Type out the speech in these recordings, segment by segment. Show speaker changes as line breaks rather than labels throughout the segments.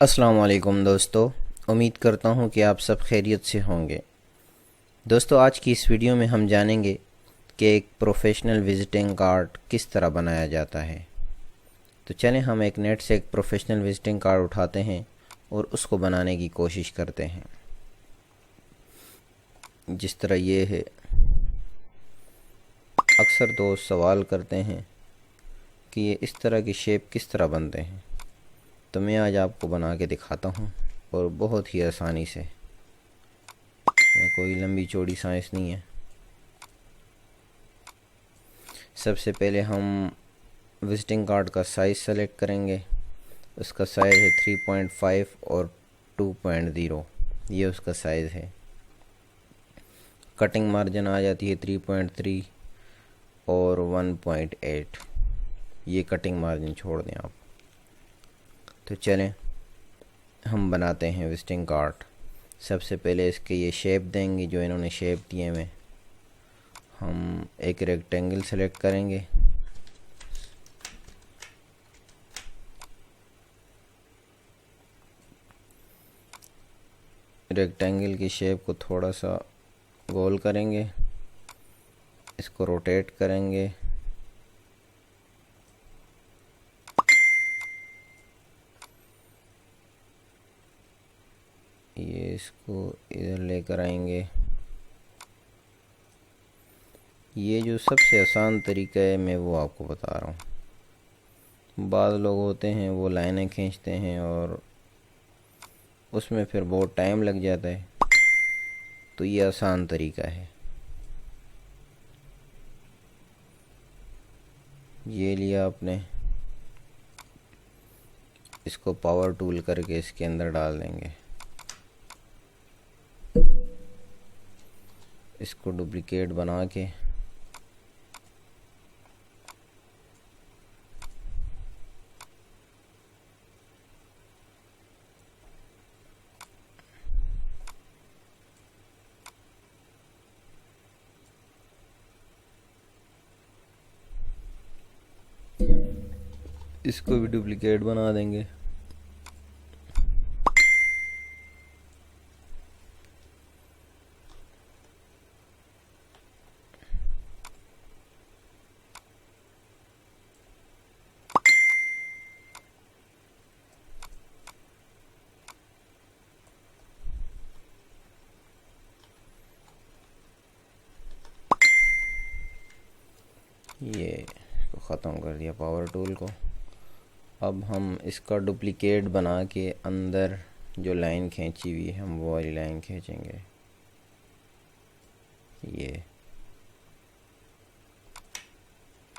अस्सलाम वालेकुम दोस्तों। उम्मीद करता हूँ कि आप सब खैरियत से होंगे। दोस्तों, आज की इस वीडियो में हम जानेंगे कि एक प्रोफेशनल विजिटिंग कार्ड किस तरह बनाया जाता है। तो चलें हम एक नेट से एक प्रोफेशनल विजिटिंग कार्ड उठाते हैं और उसको बनाने की कोशिश करते हैं। जिस तरह ये है, अक्सर दोस्त सवाल करते हैं कि ये इस तरह की शेप किस तरह बनते हैं। तो मैं आज आपको बना के दिखाता हूँ और बहुत ही आसानी से। मैं कोई लंबी चौड़ी साइंस नहीं है। सबसे पहले हम विजिटिंग कार्ड का साइज़ सेलेक्ट करेंगे। उसका साइज़ है 3.5 और 2.0, ये उसका साइज़ है। कटिंग मार्जिन आ जाती है 3.3 और 1.8, ये कटिंग मार्जिन छोड़ दें आप। तो चलें हम बनाते हैं विजिटिंग कार्ड। सबसे पहले इसके ये शेप देंगे, जो इन्होंने शेप दिए हुए। हम एक रेक्टेंगल सेलेक्ट करेंगे। रेक्टेंगल की शेप को थोड़ा सा गोल करेंगे, इसको रोटेट करेंगे। ये इसको इधर लेकर आएंगे। ये जो सबसे आसान तरीका है मैं वो आपको बता रहा हूँ। बाद लोग होते हैं वो लाइनें खींचते हैं और उसमें फिर बहुत टाइम लग जाता है। तो ये आसान तरीका है। ये लिया आपने, इसको पावर टूल करके इसके अंदर डाल देंगे। इसको डुप्लिकेट बना के इसको भी डुप्लिकेट बना देंगे। ये इसको ख़त्म कर दिया पावर टूल को। अब हम इसका डुप्लिकेट बना के अंदर जो लाइन खींची हुई है हम वो वाली लाइन खींचेंगे।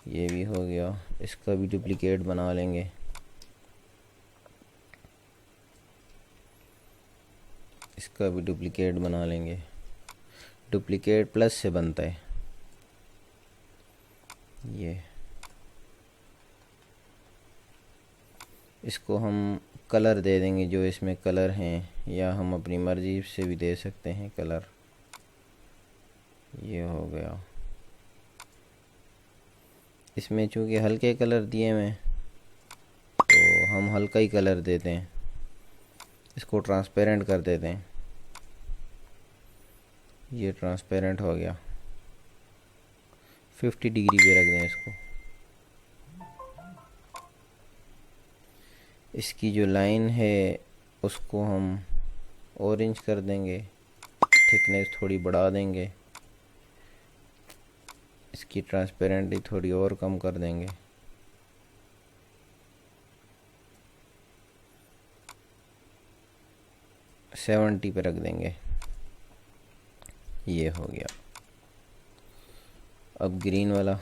ये भी हो गया। इसका भी डुप्लिकेट बना लेंगे। इसका भी डुप्लिकेट बना लेंगे। डुप्लिकेट प्लस से बनता है ये। इसको हम कलर दे देंगे जो इसमें कलर हैं, या हम अपनी मर्ज़ी से भी दे सकते हैं कलर। ये हो गया। इसमें चूँकि हल्के कलर दिए हुए तो हम हल्का ही कलर देते हैं। इसको ट्रांसपेरेंट कर देते हैं। ये ट्रांसपेरेंट हो गया। 50 डिग्री पे रख दें इसको। इसकी जो लाइन है उसको हम ऑरेंज कर देंगे, थिकनेस थोड़ी बढ़ा देंगे। इसकी ट्रांसपेरेंटली थोड़ी और कम कर देंगे। सेवेंटी पे रख देंगे। ये हो गया। अब ग्रीन वाला,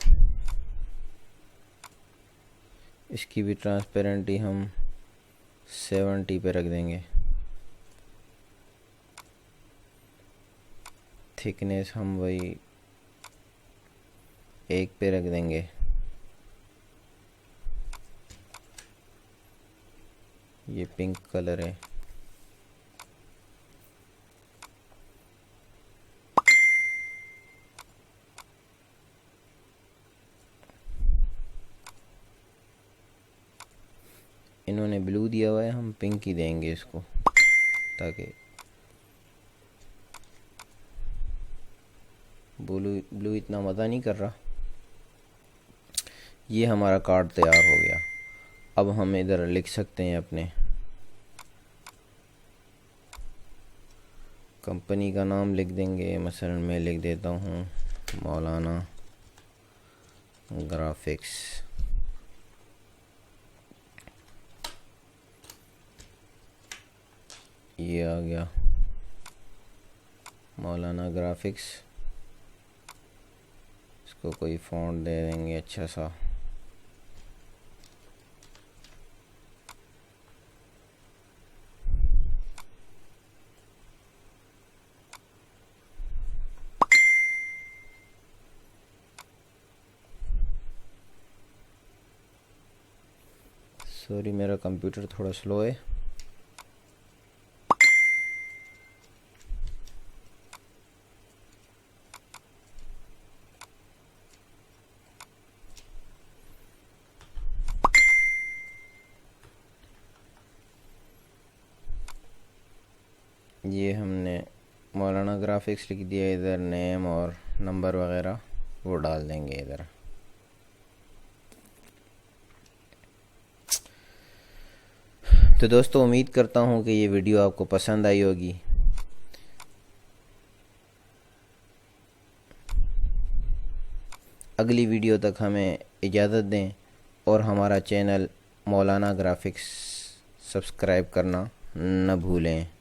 इसकी भी ट्रांसपेरेंटली हम 70 पे रख देंगे। थिकनेस हम वही 1 पे रख देंगे। ये पिंक कलर है। इन्होंने ब्लू दिया हुआ है, हम पिंक ही देंगे इसको, ताकि ब्लू इतना मज़ा नहीं कर रहा। ये हमारा कार्ड तैयार हो गया। अब हम इधर लिख सकते हैं अपने कंपनी का नाम लिख देंगे। मसलन मैं लिख देता हूँ मौलाना ग्राफिक्स। ये आ गया मौलाना ग्राफिक्स। इसको कोई फ़ॉन्ट दे देंगे अच्छा सा। सॉरी, मेरा कंप्यूटर थोड़ा स्लो है। ये हमने मौलाना ग्राफिक्स लिख दिया। इधर नेम और नंबर वगैरह वो डाल देंगे इधर। तो दोस्तों, उम्मीद करता हूँ कि ये वीडियो आपको पसंद आई होगी। अगली वीडियो तक हमें इजाज़त दें और हमारा चैनल मौलाना ग्राफिक्स सब्सक्राइब करना न भूलें।